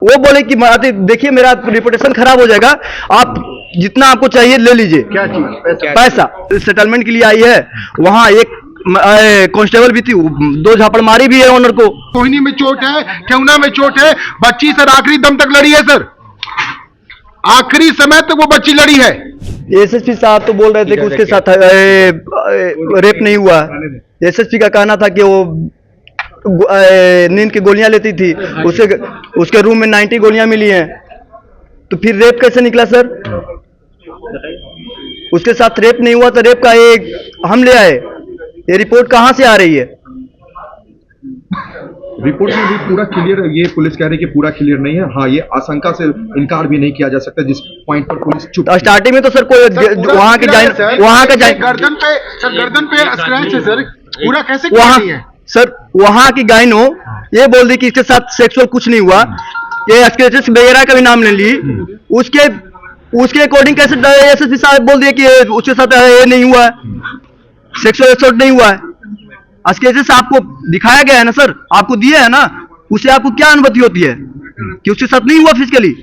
वो बोले कि देखिए मेरा रिपुटेशन खराब हो जाएगा, आप जितना आपको चाहिए ले लीजिए। क्या चीज? पैसा सेटलमेंट के लिए आई है। वहाँ एक कांस्टेबल भी थी, 2 झापड़ मारी भी है ऑनर को। कोहिनी में चोट है, केहुना में चोट है। बच्ची सर आखिरी दम तक लड़ी है सर, आखिरी समय तक वो बच्ची लड़ी है। एसएसपी साहब तो बोल रहे थे कि उसके साथ रेप नहीं हुआ। एसएसपी का कहना था कि वो नींद की गोलियां लेती थी, उसके रूम में 90 गोलियां मिली हैं। तो फिर रेप कैसे निकला सर? उसके साथ रेप नहीं हुआ तो रेप का एक हम ले आए। ये रिपोर्ट कहां से आ रही है? रिपोर्ट में भी पूरा क्लियर, ये पुलिस कह रही है कि पूरा क्लियर नहीं है। हाँ, ये आशंका से इनकार भी नहीं किया जा सकता, जिस पॉइंट पर पुलिस चुप। स्टार्टिंग में तो सर कोई वहां के गर्दन पे स्क्रैच है सर, पूरा कैसे वहां है सर? वहां की गाइनो ये बोल दी कि इसके साथ सेक्सुअल कुछ नहीं हुआ। ये स्क्रैचेस वगैरह का भी नाम ले ली। उसके अकॉर्डिंग कैसे एसएसपी साहब बोल दिए कि उसके साथ ये नहीं हुआ है, सेक्सुअल असॉल्ट नहीं हुआ है। स्क्रैचेस आपको दिखाया गया है ना सर, आपको दिया है ना, उससे आपको क्या अनुमति होती है कि उसके साथ नहीं हुआ फिजिकली?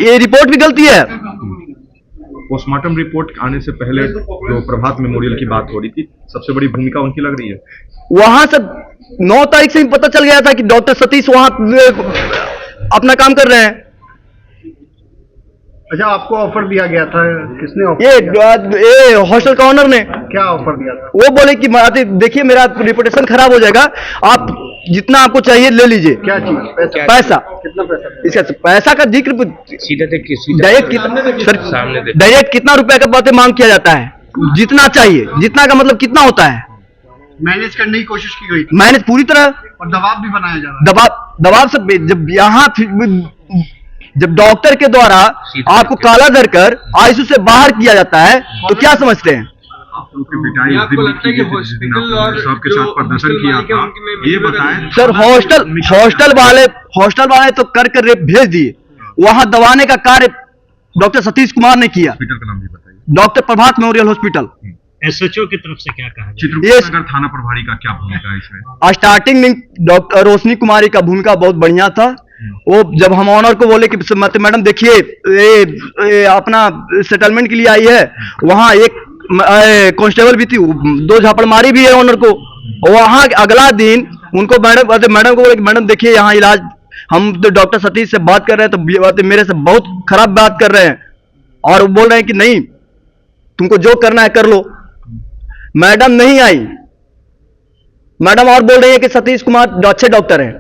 ये रिपोर्ट भी गलती है। पोस्टमार्टम रिपोर्ट आने से पहले जो प्रभात मेमोरियल की बात हो रही थी, सबसे बड़ी भूमिका उनकी लग रही है। वहां से 9 तारीख से ही पता चल गया था कि डॉक्टर सतीश वहां अपना काम कर रहे हैं। अच्छा, आपको ऑफर दिया गया था? किसने ऑफर? ये हॉस्टल का ऑनर ने। क्या ऑफर दिया था? वो बोले कि देखिए मेरा रिपुटेशन खराब हो जाएगा, आप जितना आपको चाहिए ले लीजिए। क्या चीज? पैसा। कितना पैसा? इसका पैसा का जिक्र डायरेक्ट कितना रुपए का बातें मांग किया जाता है? जितना चाहिए। जितना का मतलब कितना होता है? मैनेज करने की कोशिश की गई थी, मैनेज पूरी तरह। और दबाव भी बनाया जा रहा है। दबाव से जब यहाँ जब डॉक्टर के द्वारा आपको काला धर कर आईसीयू से बाहर किया जाता है तो क्या समझते हैं? आपके हॉस्पिटल और सबके साथ प्रदर्शन किया था, ये बताएं सर। हॉस्टल वाले तो कर रेप भेज दिए। वहां दबाने का कार्य डॉक्टर सतीश कुमार ने किया। हॉस्पिटल का नाम भी बताइए। डॉक्टर प्रभात मेमोरियल हॉस्पिटल। एसएचओ की तरफ से क्या कहा? चित्रकूट थाना प्रभारी का क्या भूमिका है इसमें? स्टार्टिंग में डॉक्टर रोशनी कुमारी का भूमिका बहुत बढ़िया था। वो जब हम ऑनर को बोले कि मैडम देखिए ये अपना सेटलमेंट के लिए आई है, वहां एक कांस्टेबल भी थी, 2 झापड़ मारी भी है ऑनर को। वहां अगला दिन उनको मैडम को बोले कि मैडम देखिए यहाँ इलाज, हम तो डॉक्टर सतीश से बात कर रहे हैं तो मेरे से बहुत खराब बात कर रहे हैं, और वो बोल रहे हैं कि नहीं तुमको जो करना है कर लो। मैडम नहीं आई। मैडम और बोल रही है कि सतीश कुमार अच्छे डॉक्टर हैं।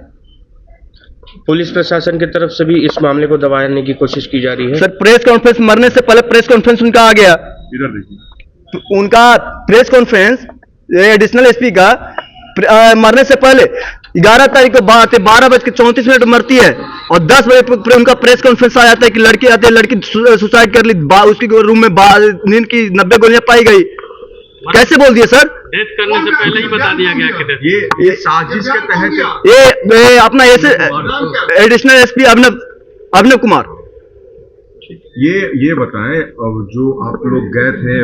पुलिस प्रशासन की तरफ से भी इस मामले को दबाने की कोशिश की जा रही है। सर प्रेस कॉन्फ्रेंस मरने से पहले प्रेस कॉन्फ्रेंस उनका आ गया। इधर देखिए, उनका प्रेस कॉन्फ्रेंस एडिशनल एसपी का मरने से पहले 11 तारीख को 12:34 मरती है, और 10 बजे उनका प्रेस कॉन्फ्रेंस आ जाता है कि लड़की आती है, लड़की सुसाइड कर ली, उसकी रूम में नींद की 90 गोलियां पाई गई। कैसे बोल दिए सर? डेथ करने से पहले ही बता दिया गया कि ये साजिश के तहत ये अपना ऐसे एडिशनल एसपी अभिनव कुमार। ये बताएं, जो आप लोग गए थे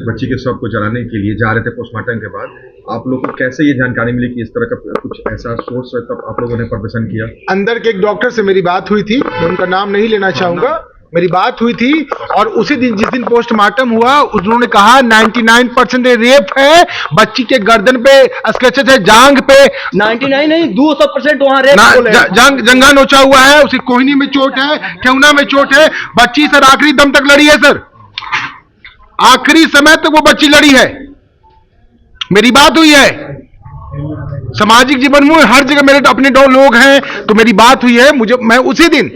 बच्ची के शव को जलाने के लिए जा रहे थे पोस्टमार्टम के बाद, आप लोग को कैसे ये जानकारी मिली कि इस तरह का कुछ ऐसा सोर्स है, तब आप लोगों ने प्रदर्शन किया? अंदर के एक डॉक्टर से मेरी बात हुई थी, मैं उनका नाम नहीं लेना चाहूंगा, मेरी बात हुई थी, और उसी दिन जिस दिन पोस्टमार्टम हुआ उन्होंने कहा 99% रेप है। बच्ची के गर्दन पे स्क्रैचेस है, जांग पे 99 नहीं 200% वहां रेप जंगा नोचा हुआ है। उसी कोहिनी में चोट है, केहुना में चोट है। बच्ची सर आखिरी दम तक लड़ी है सर, आखिरी समय तक वो बच्ची लड़ी है। मेरी बात हुई है सामाजिक जीवन में, हर जगह मेरे अपने लोग हैं, तो मेरी बात हुई है। मैं उसी दिन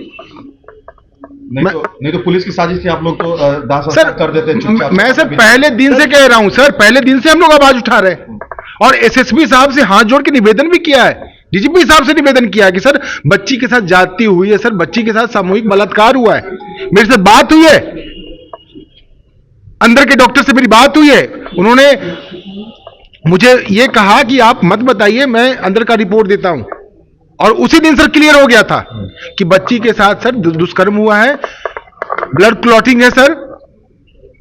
नहीं तो पुलिस की साजिश थी, आप लोग तो दाह सर कर देते हैं। मैं सर पहले दिन से कह रहा हूं सर, पहले दिन से हम लोग आवाज उठा रहे हैं, और एसएसपी साहब से हाथ जोड़ के निवेदन भी किया है, डीजीपी साहब से निवेदन किया है कि सर बच्ची के साथ जाती हुई है, सर बच्ची के साथ सामूहिक बलात्कार हुआ है। मेरे से बात हुई है, अंदर के डॉक्टर से मेरी बात हुई है, उन्होंने मुझे ये कहा कि आप मत बताइए, मैं अंदर का रिपोर्ट देता हूं। और उसी दिन सर क्लियर हो गया था कि बच्ची के साथ सर दुष्कर्म हुआ है, ब्लड क्लॉटिंग है सर,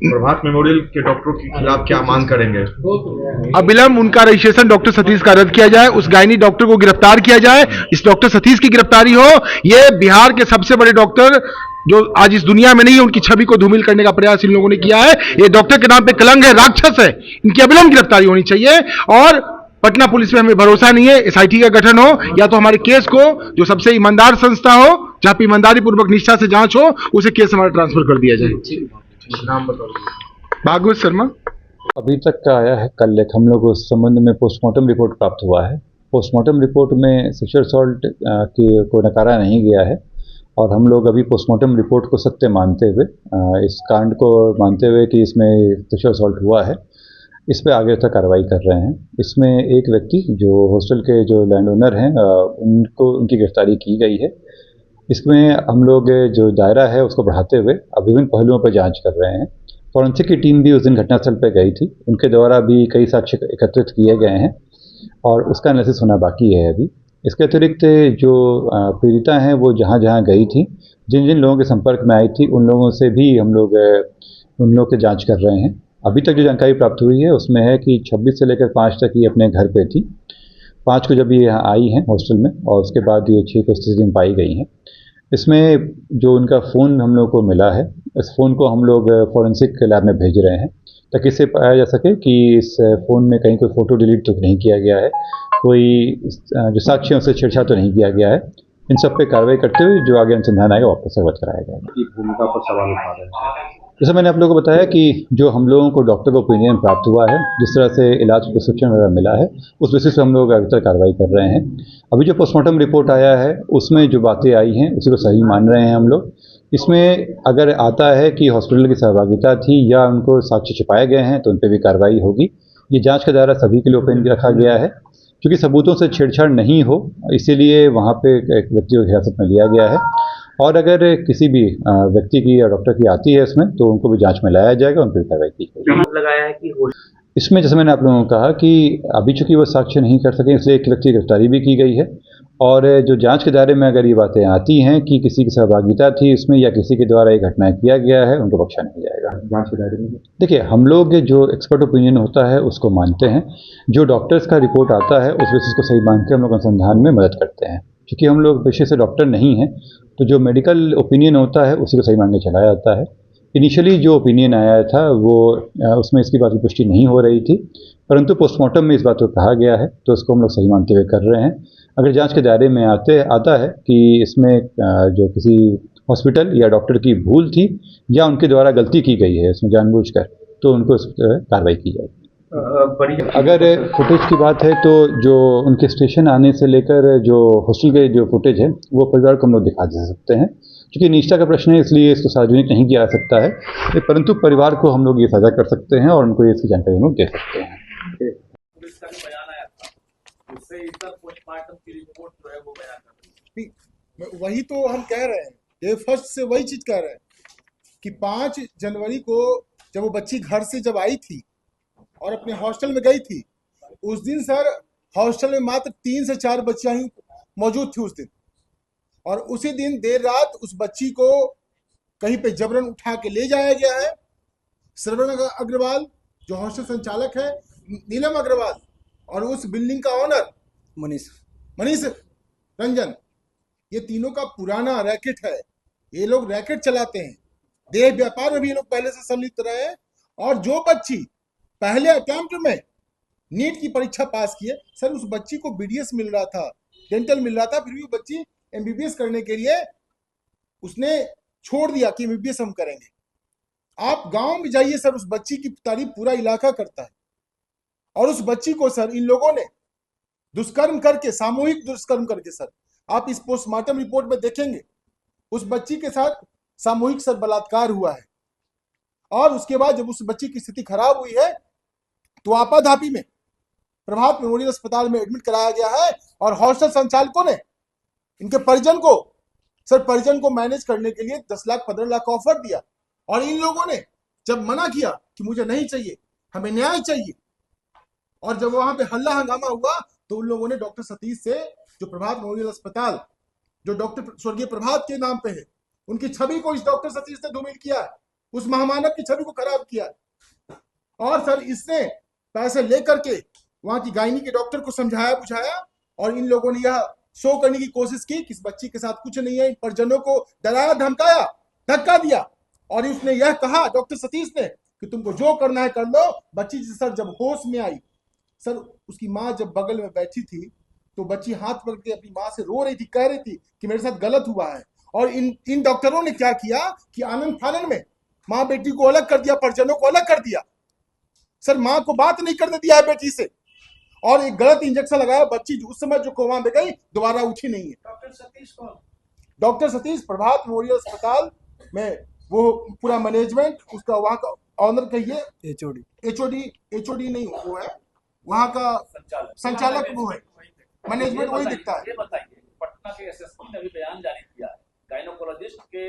प्रभात मेमोरियल के डॉक्टरों के खिलाफ क्या मांग करेंगे? अविलंब उनका रजिस्ट्रेशन डॉक्टर सतीश का रद्द किया जाए, उस गायनी डॉक्टर को गिरफ्तार किया जाए, इस डॉक्टर सतीश की गिरफ्तारी हो। ये बिहार के सबसे बड़े डॉक्टर जो आज इस दुनिया में नहीं है, उनकी छवि को धूमिल करने का प्रयास इन लोगों ने किया है। ये डॉक्टर के नाम पे कलंक है, राक्षस है, इनकी अविलंब गिरफ्तारी होनी चाहिए। और पटना पुलिस में हमें भरोसा नहीं है, एसआईटी का गठन हो, या तो हमारे केस को जो सबसे ईमानदार संस्था हो, जहां पे ईमानदारी पूर्वक निष्ठा से जांच हो, उसे केस हमारा ट्रांसफर कर दिया जाए। नाम बताओ। भागवत शर्मा। अभी तक का आया है, कल एक हम लोग उस संबंध में पोस्टमार्टम रिपोर्ट प्राप्त हुआ है। पोस्टमार्टम रिपोर्ट में सेक्सुअल असॉल्ट को नकारा नहीं गया है और हम लोग अभी पोस्टमार्टम रिपोर्ट को सत्य मानते हुए, इस कांड को मानते हुए कि इसमें सेक्सुअल असॉल्ट हुआ है, इस पे आगे तक कार्रवाई कर रहे हैं। इसमें एक व्यक्ति जो हॉस्टल के जो लैंड ओनर हैं, उनकी गिरफ्तारी की गई है। इसमें हम लोग जो दायरा है उसको बढ़ाते हुए अब विभिन्न पहलुओं पर जांच कर रहे हैं। फॉरेंसिक की टीम भी उस दिन घटनास्थल पर गई थी, उनके द्वारा भी कई साक्ष्य एकत्रित किए गए हैं और उसका एनालिसिस होना बाकी है अभी। इसके अतिरिक्त जो पीड़िता हैं वो जहाँ जहाँ गई थी, जिन जिन लोगों के संपर्क में आई थी, उन लोगों से भी हम लोग उन लोगों की जांच कर रहे हैं। अभी तक जो जानकारी प्राप्त हुई है उसमें है कि 26 से लेकर 5 तक ये अपने घर पे थी। 5 को जब ये यहाँ आई हैं हॉस्टल में और उसके बाद ये 6 को स्थिति में पाई गई हैं। इसमें जो उनका फ़ोन हम लोग को मिला है, इस फ़ोन को हम लोग फॉरेंसिक लैब में भेज रहे हैं ताकि इससे पाया जा सके कि इस फ़ोन में कहीं कोई फ़ोटो डिलीट तो नहीं किया गया है, कोई जो साक्ष्य उससे छेड़छाड़ तो नहीं किया गया है। इन सब पे कार्रवाई करते हुए जो आगे अनुसंधान आएगा वापस अवगत कराया जाएगा। भूमिका पर सवाल उठा रहे हैं। जैसे मैंने आप लोगों को बताया कि जो हम लोगों को डॉक्टर का ओपिनियन प्राप्त हुआ है, जिस तरह से इलाज प्रिस्क्रिप्शन वगैरह मिला है, उस बेसिस पे हम लोग अभी तक कार्रवाई कर रहे हैं। अभी जो पोस्टमार्टम रिपोर्ट आया है उसमें जो बातें आई हैं उसी को सही मान रहे हैं हम लोग। इसमें अगर आता है कि हॉस्पिटल की सहभागिता थी या उनको साक्ष्य छिपाए गए हैं तो उन पर भी कार्रवाई होगी। ये जाँच का दायरा सभी के लिए ओपन रखा गया है क्योंकि सबूतों से छेड़छाड़ नहीं हो, इसीलिए वहाँ पे एक व्यक्ति को हिरासत में लिया गया है। और अगर किसी भी व्यक्ति की या डॉक्टर की आती है इसमें तो उनको भी जांच में लाया जाएगा, उन पर कार्रवाई की जाएगी। लगाया है कि इसमें जैसे मैंने आप लोगों को कहा कि अभी चूंकि वो साक्ष्य नहीं कर सके, इसलिए एक व्यक्ति की गिरफ्तारी भी की गई है। और जो जांच के दायरे में अगर ये बातें आती हैं कि किसी की सहभागिता थी इसमें या किसी के द्वारा ये घटना किया गया है, उनको बख्शा नहीं जाएगा। जांच के दायरे में देखिए, हम लोग जो एक्सपर्ट ओपिनियन होता है उसको मानते हैं, जो डॉक्टर्स का रिपोर्ट आता है उस बेसिस को सही मान के हम लोग अनुसंधान में मदद करते हैं। क्योंकि हम लोग पेशे से डॉक्टर नहीं हैं तो जो मेडिकल ओपिनियन होता है उसी को सही मान के चलाया जाता है। इनिशियली जो ओपिनियन आया था वो उसमें इसकी बात की पुष्टि नहीं हो रही थी, परंतु पोस्टमार्टम में इस बात को कहा गया है तो उसको हम लोग सही मानते हुए कर रहे हैं। अगर जांच के दायरे में आता है कि इसमें जो किसी हॉस्पिटल या डॉक्टर की भूल थी या उनके द्वारा गलती की गई है इसमें जानबूझकर, तो उनको इस कार्रवाई की जाएगी। अगर फुटेज की बात है तो जो उनके स्टेशन आने से लेकर जो हॉस्टल के जो फुटेज है वो परिवार को हम लोग दिखा दे सकते हैं। क्योंकि निष्ठा का प्रश्न है इसलिए इसको सार्वजनिक नहीं किया जा सकता है, परंतु परिवार को हम लोग ये साझा कर सकते हैं और उनको इसकी जानकारी हम लोग दे सकते हैं। वही तो हम कह रहे हैं, डे फर्स्ट से वही चीज कह रहे हैं कि 5 जनवरी को जब वो बच्ची घर से जब आई थी और अपने हॉस्टल में गई थी, उस दिन सर हॉस्टल में मात्र 3 से 4 बच्चियां ही मौजूद थी उस दिन। और उसी दिन देर रात उस बच्ची को कहीं पे जबरन उठा के ले जाया गया है। श्रवण अग्रवाल जो हॉस्टल संचालक है, नीलम अग्रवाल, और उस बिल्डिंग का ऑनर मनीष रंजन, ये तीनों का पुराना रैकेट है। ये लोग रैकेट चलाते हैं, देह व्यापार में भी ये लोग पहले से सम्मिलित रहे हैं। और जो बच्ची पहले अटेम्प्ट में नीट की परीक्षा पास किए, सर उस बच्ची को बीडीएस मिल रहा था, डेंटल मिल रहा था, फिर भी वो बच्ची एमबीबीएस करने के लिए उसने छोड़ दिया कि एमबीबीएस हम करेंगे। आप गांव में जाइए सर, उस बच्ची की तारीफ पूरा इलाका करता है। और उस बच्ची को सर इन लोगों ने दुष्कर्म करके, सामूहिक दुष्कर्म करके, सर आप इस पोस्टमार्टम रिपोर्ट में देखेंगे उस बच्ची के साथ सामूहिक सर बलात्कार हुआ है। और उसके बाद जब उस बच्ची की स्थिति खराब हुई है तो आपाधापी में प्रभात मेमोरियल अस्पताल में एडमिट कराया गया है। और हॉस्टल संचालकों ने इनके परिजन को मैनेज करने के लिए 10 लाख 15 लाख ऑफर दिया। और इन लोगों ने जब मना किया कि मुझे नहीं चाहिए, हमें न्याय चाहिए, और जब वहां पे हल्ला हंगामा हुआ तो उन लोगों ने डॉक्टर सतीश से, जो प्रभात मेमोरियल अस्पताल जो डॉक्टर स्वर्गीय प्रभात के नाम पे है, उनकी छवि को इस डॉक्टर सतीश ने धूमिल किया है। उस महामानव की छवि को खराब किया। और सर इसने पैसे लेकर के वहां की गायनी के डॉक्टर को समझाया बुझाया और इन लोगों ने यह शो करने की कोशिश की कि इस बच्ची के साथ कुछ नहीं है। इन परिजनों को डराया, धमकाया, धक्का दिया और उसने यह कहा, डॉक्टर सतीश ने, कि तुमको जो करना है कर लो। बच्ची सर जब होश में आई, सर उसकी माँ जब बगल में बैठी थी तो बच्ची हाथ पकड़ के अपनी माँ से रो रही थी, कह रही थी कि मेरे साथ गलत हुआ है। और इन डॉक्टरों ने क्या किया कि आनंद फानन में माँ बेटी को अलग कर दिया, परिजनों को अलग कर दिया। सर माँ को बात नहीं करने दिया है बेटी से और एक गलत इंजेक्शन लगाया। बच्ची उस समय जो कोमा में गई दोबारा उठी नहीं है। डॉक्टर सतीश कौन? डॉक्टर सतीश प्रभात मेमोरियल अस्पताल में वो पूरा मैनेजमेंट उसका, वहां का ऑनर कहिए, एचओडी नहीं, वो है वहां का संचालक, वो है मैनेजमेंट, वही दिखता है। ये बताइए, पटना के एसएसपी ने भी बयान जारी किया है, गायनोकोलॉजिस्ट के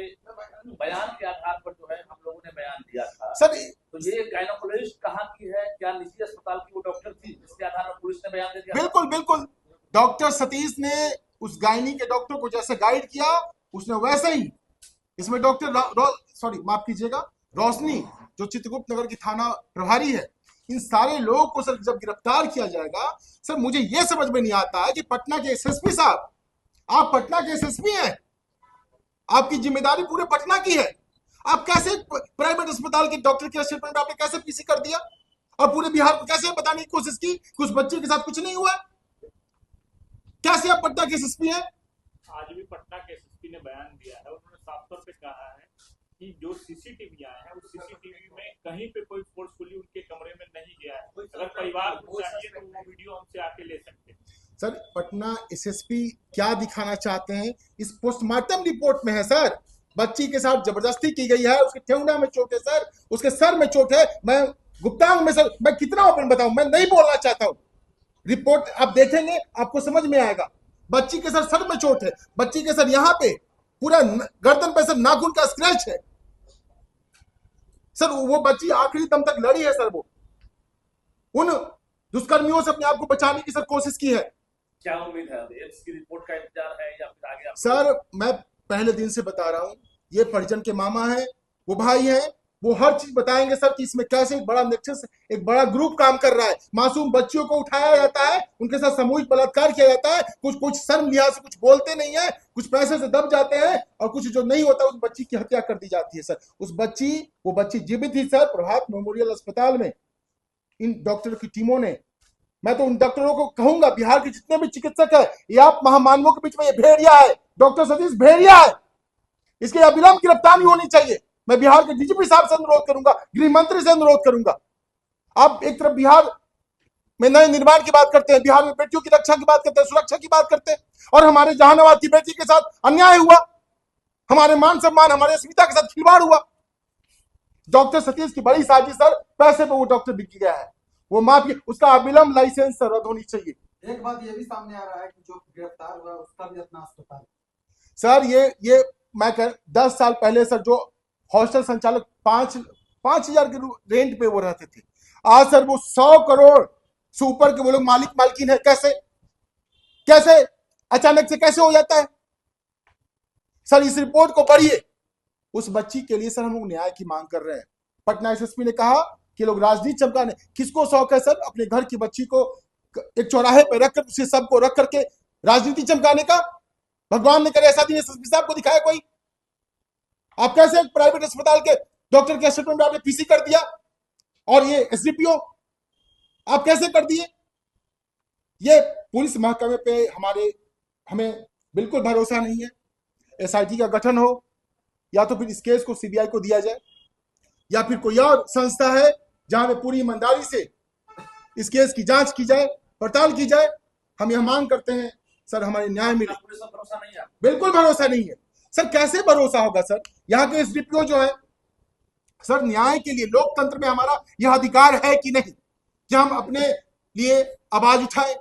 बयान के आधार पर जो है हम लोगों ने बयान दिया था। सर तो ये गायनोकोलॉजिस्ट कहाँ की है? क्या निजी अस्पताल की वो डॉक्टर थी जिसके आधार पर पुलिस ने बयान दे दिया? बिल्कुल बिल्कुल, डॉक्टर सतीश ने उस गायनी के डॉक्टर को जैसे गाइड किया उसने वैसे ही इसमें डॉक्टर सॉरी माफ कीजिएगा, रोशनी जो चित्रगुप्त नगर की थाना प्रभारी है, इन सारे लोगों को सर जब गिरफ्तार किया जाएगा, सर मुझे यह समझ में नहीं आता है कि पटना के एसएसपी साहब, आप पटना के एसएसपी हैं, आपकी जिम्मेदारी पूरे पटना की है। आप कैसे प्राइवेट अस्पताल के डॉक्टर के स्टेटमेंट आपने कैसे पीसी कर दिया और पूरे बिहार को कैसे बताने की कोशिश की कि उस बच्चे के साथ कुछ नहीं हुआ? कैसे आप पटना के एसएसपी हैं? आज भी पटना के एसएसपी ने बयान दिया है, उन्होंने साफ तौर पे कहा है कि जो सीसीटीवी आए हैं उस सीसीटीवी में कहीं पे कोई फोर्सफुली उनके कमरे में नहीं गया है। अगर परिवार को चाहिए तो वो वीडियो हमसे आके ले सकते हैं। सर पटना एसएसपी क्या दिखाना चाहते हैं? इस पोस्टमार्टम रिपोर्ट में है सर, बच्ची के साथ जबरदस्ती की गई है, उसके ठेहुना में चोट है सर, उसके सर में चोट है। मैं गुप्तांग में सर, मैं कितना ओपन बताऊं, मैं नहीं बोलना चाहता हूं। रिपोर्ट आप देखेंगे आपको समझ में आएगा। बच्ची के सर में चोट है, बच्ची के सर यहाँ पे पूरा गर्दन पे सर नाखून का स्क्रैच है सर। वो बच्ची आखिरी दम तक लड़ी है सर, वो उन दुष्कर्मियों से अपने आप को बचाने की सर कोशिश की है। क्या उम्मीद है, इसकी रिपोर्ट का इंतजार है या फिर आगे? सर मैं पहले दिन से बता रहा हूं, ये परिजन के मामा है, वो भाई है, वो हर चीज बताएंगे सर कि इसमें कैसे एक बड़ा नेक्सस, एक बड़ा ग्रुप काम कर रहा है। मासूम बच्चियों को उठाया जाता है, उनके साथ सामूहिक बलात्कार किया जाता है, कुछ शर्म लिहाज से कुछ बोलते नहीं है, कुछ पैसे से दब जाते हैं और कुछ जो नहीं होता उस बच्ची की हत्या कर दी जाती है सर। वो बच्ची जीवित थी सर, प्रभात मेमोरियल अस्पताल में इन डॉक्टरों की टीमों ने। मैं तो उन डॉक्टरों को कहूंगा, बिहार के जितने भी चिकित्सक है, ये आप महामानवों के बीच में ये भेड़िया है, डॉक्टर सतीश भेड़िया है, इसके अविलंब गिरफ्तारी होनी चाहिए। मैं बिहार के डीजीपी साहब से अनुरोध करूंगा, गृह मंत्री से अनुरोध करूंगा। आप एक तरफ बिहार में नए निर्माण की बात करते हैं, बिहार में बेटियों की रक्षा की बात करते हैं, सुरक्षा की बात करते हैं, और हमारे जहानाबाद की बेटी के साथ अन्याय हुआ, हमारे मान सम्मान, हमारे अस्मिता के साथ खिलवाड़ हुआ। डॉक्टर सतीश की बड़ी साजिश सर, पैसे पे वो डॉक्टर बिक गया है, वो माफी, उसका अविलंब लाइसेंस रद्द होनी चाहिए। एक बात ये भी सामने आ रहा है कि जो गिरफ्तार हुआ उसका भी अपना अस्पताल सर, ये मैं कह 10 साल पहले सर जो हॉस्टल संचालक 5,000 के रेंट पे वो रहते थे, आज सर वो 100 करोड़ से ऊपर के वो लोग मालिक मालकिन है। कैसे अचानक से कैसे हो जाता है सर? इस रिपोर्ट को पढ़िए। उस बच्ची के लिए सर हम लोग न्याय की मांग कर रहे हैं। पटना एसएसपी ने कहा कि लोग राजनीति चमकाने, किसको शौक है सर अपने घर की बच्ची को एक चौराहे पर रखकर उसे सबको रख करके राजनीति चमकाने का? भगवान ने करे ऐसा दिन एसएसपी साहब को दिखाया कोई? आप कैसे एक प्राइवेट अस्पताल के डॉक्टर के स्टेटमेंट में आपने पीसी कर दिया और ये एसडीपीओ आप कैसे कर दिए? ये पुलिस महकमे पे हमें बिल्कुल भरोसा नहीं है। एसआईटी का गठन हो या तो फिर इस केस को सीबीआई को दिया जाए या फिर कोई और संस्था है जहां पे पूरी ईमानदारी से इस केस की जांच की जाए, पड़ताल की जाए। हम यह मांग करते हैं सर, हमारे न्याय मिले। भरोसा नहीं है? बिल्कुल भरोसा नहीं है सर। कैसे भरोसा होगा सर? यहाँ के एसडीपीओ जो है सर, न्याय के लिए लोकतंत्र में हमारा यह अधिकार है कि नहीं कि हम अपने लिए आवाज उठाएं?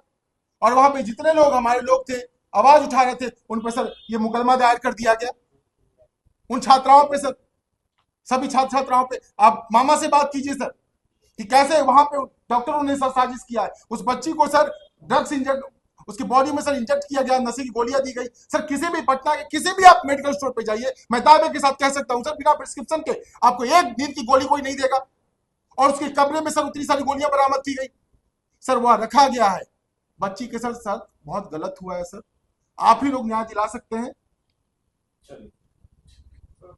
और वहां पे जितने लोग हमारे लोग थे, आवाज उठा रहे थे, उन पर सर ये मुकदमा दायर कर दिया गया। उन छात्राओं पे सर, सभी छात्र छात्राओं पे आप मामा से बात कीजिए सर कि कैसे वहां पे डॉक्टरों ने सर साजिश किया है। उस बच्ची को सर ड्रग्स इंजेक्ट उसकी बॉडी में सर इंजेक्ट किया गया, नशे की गोलियां दी गई। सर किसी भी पटना के किसी भी आप मेडिकल स्टोर पे जाइए, मैं दावे के साथ कह सकता हूं सर, बिना प्रिस्क्रिप्शन के आपको एक नींद की गोली कोई नहीं देगा। और उसके कमरे में सर उतनी सारी गोलियां बरामद की गई, सर वहां रखा गया है। बच्ची के साथ बहुत गलत हुआ है सर, आप ही लोग न्याय दिला सकते हैं।